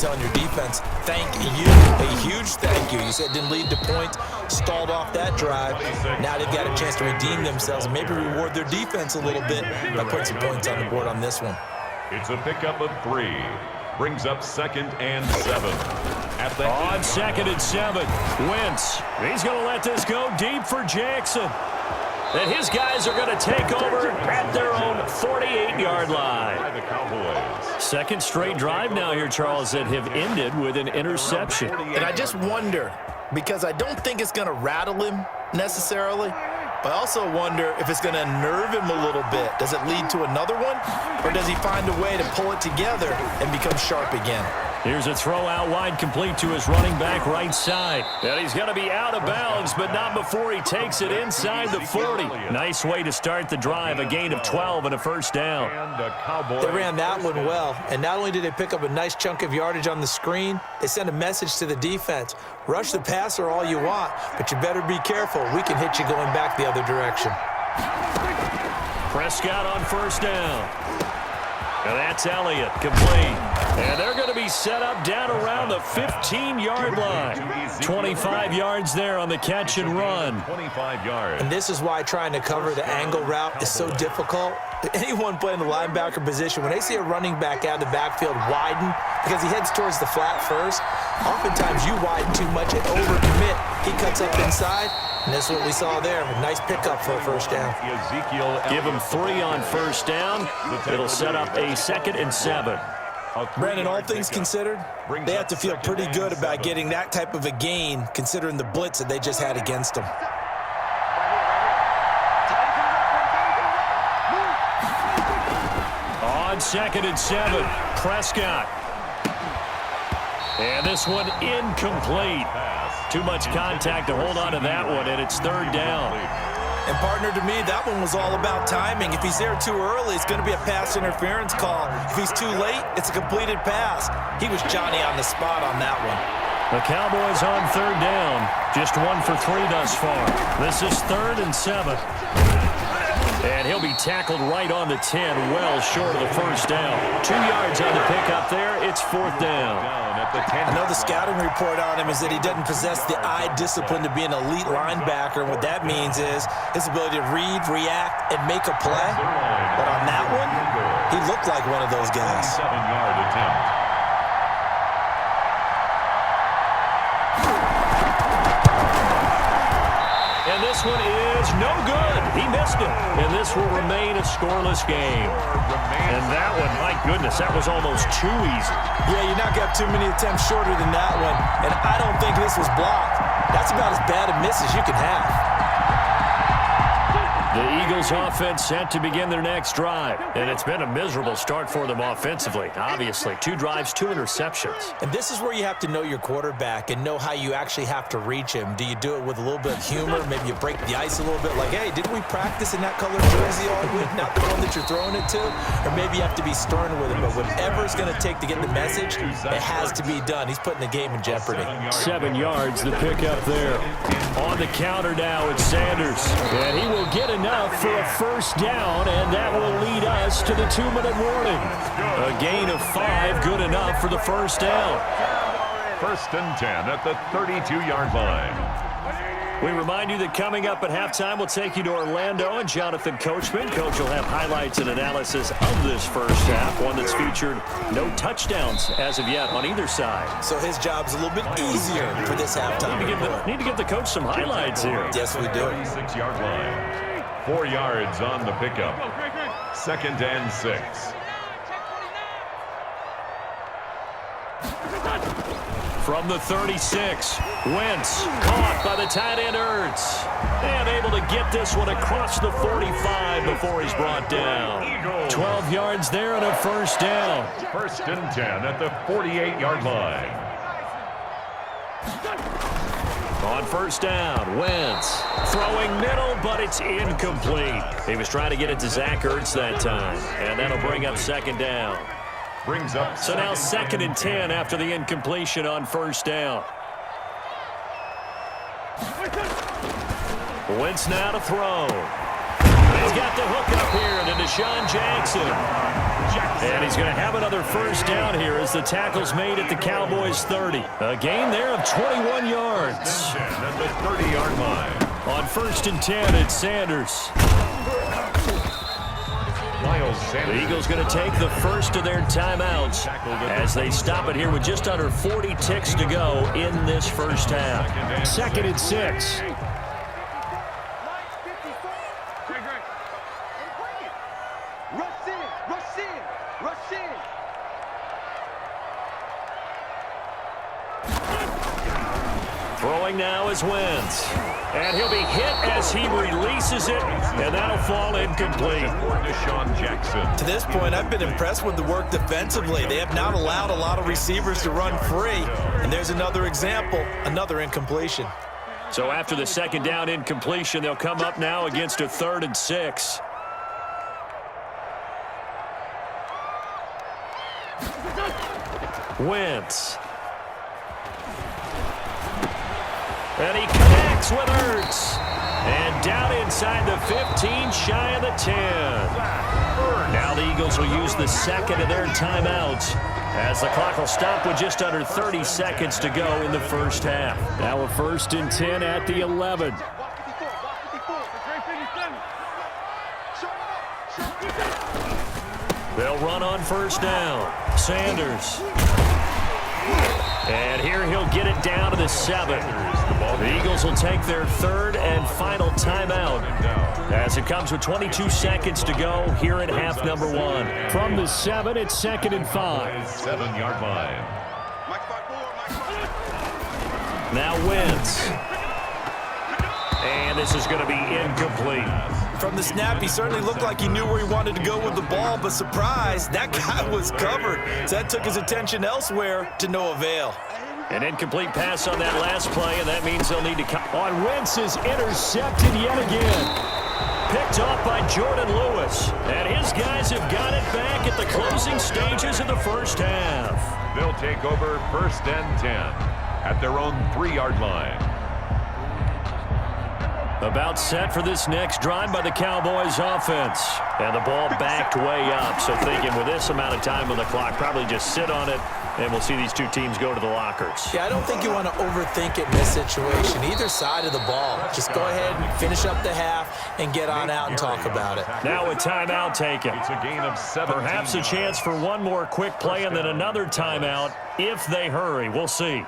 telling your defense, thank you, a huge thank you. You said it didn't lead to points, stalled off that drive. Now they've got a chance to redeem themselves and maybe reward their defense a little bit by putting some points on the board on this one. It's a pickup of 3. Brings up 2nd and 7. On 2nd and 7, Wentz. He's going to let this go deep for Jackson. And his guys are going to take over at their own 48-yard line. By the Cowboys. Second straight drive now here, Charles, that have ended with an interception. And I just wonder, because I don't think it's going to rattle him necessarily, but I also wonder if it's going to nerve him a little bit. Does it lead to another one, or does he find a way to pull it together and become sharp again? Here's a throw out wide, complete to his running back right side. And he's going to be out of bounds, but not before he takes it inside the 40. Nice way to start the drive, a gain of 12 and a first down. They ran that one well, and not only did they pick up a nice chunk of yardage on the screen, they sent a message to the defense. Rush the passer all you want, but you better be careful. We can hit you going back the other direction. Prescott on first down. And that's Elliott, complete. And they're going to be set up down around the 15-yard line. 25 yards there on the catch and run. 25 yards. And this is why trying to cover the angle route is so difficult. Anyone playing the linebacker position, when they see a running back out of the backfield widen, because he heads towards the flat first, oftentimes you widen too much and overcommit. He cuts up inside, and that's what we saw there. A nice pickup for a first down. Give him 3 on first down. It'll set up a 2nd and 7. Brandon, all things considered, they have to feel pretty good about getting that type of a gain, considering the blitz that they just had against them. On 2nd and 7, Prescott. And this one incomplete. Too much contact to hold on to that one, and it's 3rd down. And, partner, to me, that one was all about timing. If he's there too early, it's going to be a pass interference call. If he's too late, it's a completed pass. He was Johnny on the spot on that one. The Cowboys on 3rd down. Just 1 for 3 thus far. This is 3rd and 7. And he'll be tackled right on the 10, well short of the first down. 2 yards on the pickup there. It's 4th down. I know the scouting report on him is that he doesn't possess the eye discipline to be an elite linebacker. And what that means is his ability to read, react, and make a play. But on that one, he looked like one of those guys. 7-yard attempt. And this one is no good. He missed it. And this will remain a scoreless game. And that one, my goodness, that was almost too easy. Yeah, you're not going to have too many attempts shorter than that one. And I don't think this was blocked. That's about as bad a miss as you can have. The Eagles offense set to begin their next drive. And it's been a miserable start for them offensively. Obviously, 2 drives, 2 interceptions. And this is where you have to know your quarterback and know how you actually have to reach him. Do you do it with a little bit of humor? Maybe you break the ice a little bit like, hey, didn't we practice in that color jersey all week? Not the one that you're throwing it to? Or maybe you have to be stern with him. But whatever it's going to take to get the message, it has to be done. He's putting the game in jeopardy. 7 yards, the pickup there. On the counter now, it's Sanders. And he will get enough for a first down, and that will lead us to the 2-minute warning. A gain of 5, good enough for the first down. 1st and 10 at the 32-yard line. We remind you that coming up at halftime, we'll take you to Orlando and Jonathan Coachman. Coach will have highlights and analysis of this first half, one that's featured no touchdowns as of yet on either side. So his job's a little bit easier for this halftime. Need to give the coach some highlights here. Yes, we do. 36-yard line. 4 yards on the pickup. 2nd and 6. From the 36, Wentz caught by the tight end Ertz. And able to get this one across the 45 before he's brought down. 12 yards there and a first down. 1st and 10 at the 48-yard line. On first down, Wentz throwing middle, but it's incomplete. He was trying to get it to Zach Ertz that time, and that'll bring up 2nd down. Brings up so now 2nd and 10 after the incompletion on first down. Wentz now to throw. He's got the hook up here to Deshaun Jackson. And he's going to have another first down here as the tackle's made at the Cowboys' 30. A gain there of 21 yards. At the 30-yard line. On 1st and 10, it's Sanders. The Eagles going to take the first of their timeouts as they stop it here with just under 40 ticks to go in this first half. 2nd and 6. Throwing now is Wentz. And he'll be hit as he releases it, and that'll fall incomplete. Deshaun Jackson. To this point, I've been impressed with the work defensively. They have not allowed a lot of receivers to run free. And there's another example, another incompletion. So after the 2nd down incompletion, they'll come up now against a 3rd and 6. Wentz. And he connects with Ertz. And down inside the 15, shy of the 10. Now the Eagles will use the 2nd of their timeouts as the clock will stop with just under 30 seconds to go in the first half. Now a 1st and 10 at the 11. They'll run on 1st down. Sanders. And here he'll get it down to the 7. The Eagles will take their 3rd and final timeout as it comes with 22 seconds to go here at half number 1. From the 7, it's 2nd and 5. 7-yard line. Now Wentz. And this is going to be incomplete. From the snap, he certainly looked like he knew where he wanted to go with the ball, but surprise, that guy was covered. So that took his attention elsewhere to no avail. An incomplete pass on that last play, and that means they'll need to come. On Wentz is intercepted yet again. Picked off by Jordan Lewis. And his guys have got it back at the closing stages of the first half. They'll take over 1st and 10 at their own 3-yard line. About set for this next drive by the Cowboys offense. And the ball backed way up. So thinking with this amount of time on the clock, probably just sit on it, and we'll see these two teams go to the lockers. Yeah, I don't think you want to overthink it in this situation. Either side of the ball. Just go ahead and finish up the half and get on out and talk about it. Now a timeout taken. It's a gain of 17. Perhaps a chance for one more quick play and then another timeout if they hurry. We'll see.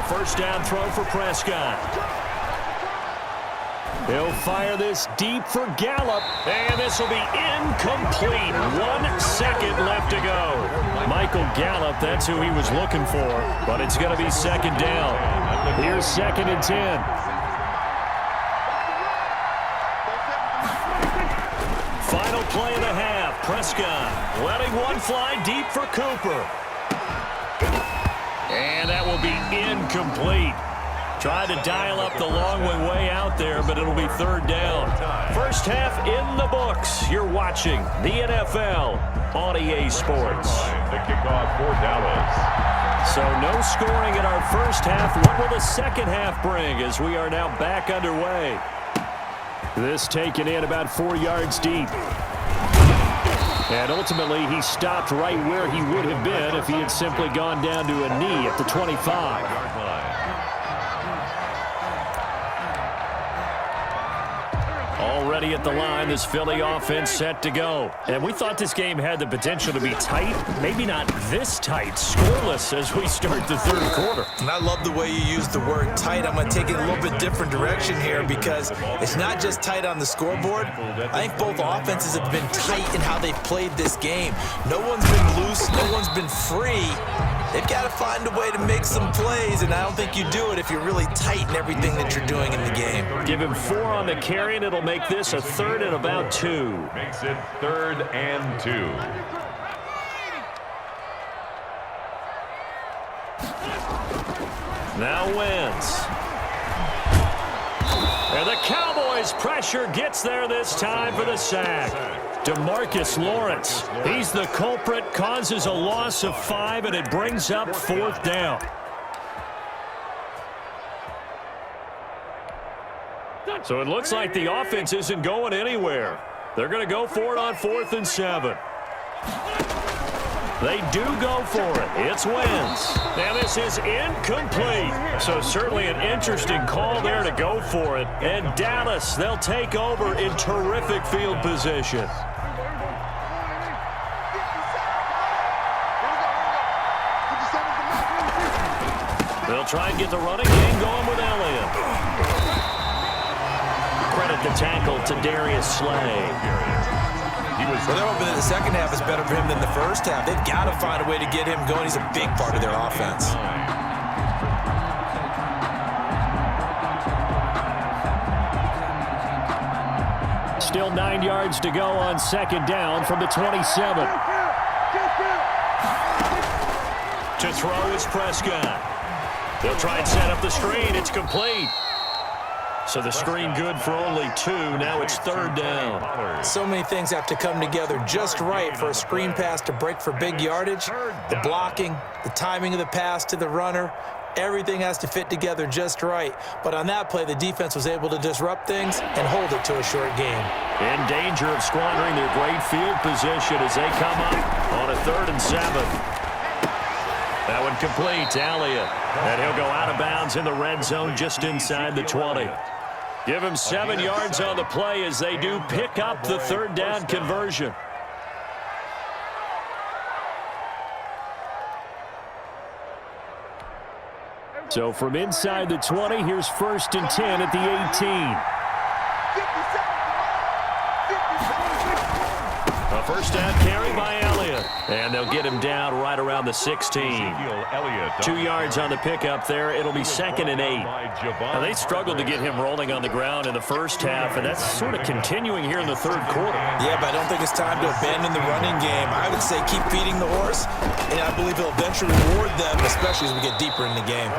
First down throw for Prescott. He'll fire this deep for Gallup. And this will be incomplete. 1 second left to go. Michael Gallup, that's who he was looking for. But it's going to be 2nd down. Here's 2nd and 10. Final play of the half. Prescott letting one fly deep for Cooper. And that will be incomplete. Tried to dial up the long way out there, but it'll be 3rd down. First half in the books. You're watching the NFL on EA Sports. The kickoff for Dallas. So no scoring in our first half. What will the second half bring as we are now back underway? This taken in about 4 yards deep. And ultimately, he stopped right where he would have been if he had simply gone down to a knee at the 25. Already at the line, this Philly offense set to go. And we thought this game had the potential to be tight. Maybe not this tight, scoreless as we start the 3rd quarter. And I love the way you use the word tight. I'm going to take it a little bit different direction here because it's not just tight on the scoreboard. I think both offenses have been tight in how they've played this game. No one's been loose. No one's been free. They've got to find a way to make some plays, and I don't think you do it if you're really tight in everything that you're doing in the game. Give him 4 on the carry, and it'll make this a 3rd and about 2. Makes it 3rd and 2. Now Wentz. And the Cowboys as pressure gets there this time for the sack. DeMarcus Lawrence, he's the culprit, causes a loss of 5, and it brings up 4th down. So it looks like the offense isn't going anywhere. They're going to go for it on 4th and 7. They do go for it. It's Wentz. Now this is incomplete. So certainly an interesting call there to go for it. And Dallas, they'll take over in terrific field position. They'll try and get the running game going with Elliott. Credit the tackle to Darius Slay. Well, they're hoping that the second half is better for him than the first half. They've got to find a way to get him going. He's a big part of their offense. Still 9 yards to go on 2nd down from the 27. To throw is Prescott. They'll try and set up the screen. It's complete. So the screen good for only 2. Now it's 3rd down. So many things have to come together just right for a screen pass to break for big yardage. The blocking, the timing of the pass to the runner, everything has to fit together just right. But on that play, the defense was able to disrupt things and hold it to a short game. In danger of squandering their great field position as they come up on a 3rd and 7. That one complete to Elliott. And he'll go out of bounds in the red zone just inside the 20. Give him 7 yards on the play as they do pick up the 3rd down conversion. So from inside the 20, here's 1st and 10 at the 18. A first down carry by Elliott. And they'll get him down right around the 16. 2 yards on the pickup there. It'll be 2nd and 8. Now, they struggled to get him rolling on the ground in the first half, and that's sort of continuing here in the 3rd quarter. Yeah, but I don't think it's time to abandon the running game. I would say keep feeding the horse, and I believe he'll eventually reward them, especially as we get deeper in the game.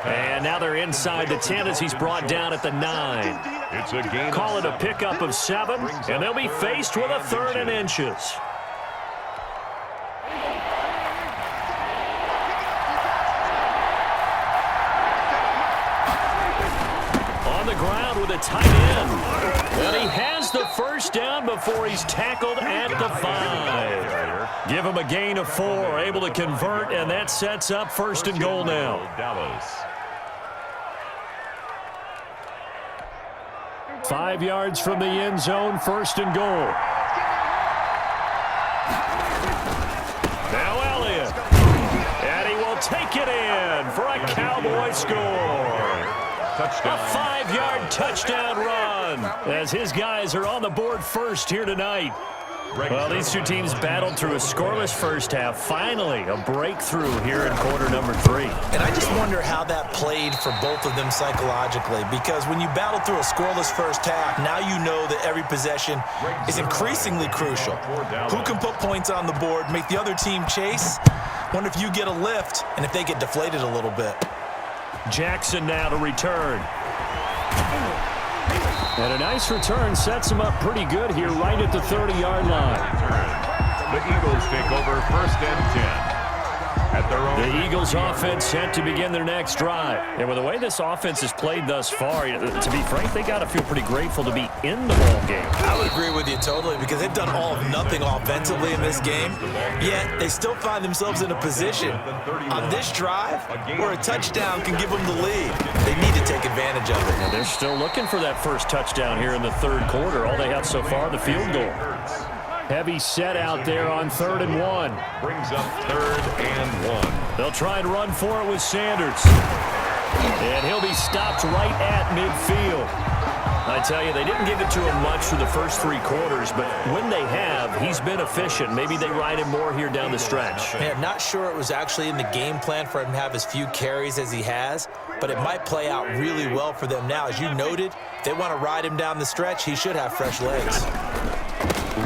And now they're inside the 10 as he's brought down at the 9. It's a gain. Call it a pickup of 7, and they'll be faced with a 3rd and inches. On the ground with a tight end. And he has the first down before he's tackled at the 5. Give him a gain of 4, able to convert, and that sets up 1st and goal now. Dallas. 5 yards from the end zone, 1st and goal. Now Elliott. And he will take it in for a Cowboy score. Touchdown. A 5-yard touchdown run as his guys are on the board first here tonight. Well, these two teams battled through a scoreless first half. Finally, a breakthrough here in quarter number 3. And I just wonder how that played for both of them psychologically, because when you battle through a scoreless first half, now you know that every possession is increasingly crucial. Who can put points on the board, make the other team chase? Wonder if you get a lift and if they get deflated a little bit. Jackson now to return. And a nice return sets him up pretty good here right at the 30-yard line. The Eagles take over 1st and 10. At their own. The Eagles offense set to begin their next drive. And with the way this offense has played thus far, to be frank, they got to feel pretty grateful to be in the ball game. I would agree with you totally, because they've done all of nothing offensively in this game, yet they still find themselves in a position on this drive where a touchdown can give them the lead. They need to take advantage of it. Now they're still looking for that first touchdown here in the 3rd quarter. All they have so far, the field goal. Heavy set out there on 3rd and 1. Brings up 3rd and 1. They'll try and run for it with Sanders. And he'll be stopped right at midfield. I tell you, they didn't give it to him much for the first 3 quarters, but when they have, he's been efficient. Maybe they ride him more here down the stretch. Man, I'm not sure it was actually in the game plan for him to have as few carries as he has, but it might play out really well for them now. As you noted, if they want to ride him down the stretch, he should have fresh legs.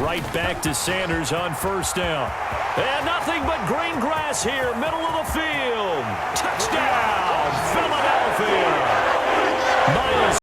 Right back to Sanders on 1st down. And nothing but green grass here, middle of the field. Touchdown, Philadelphia. Miles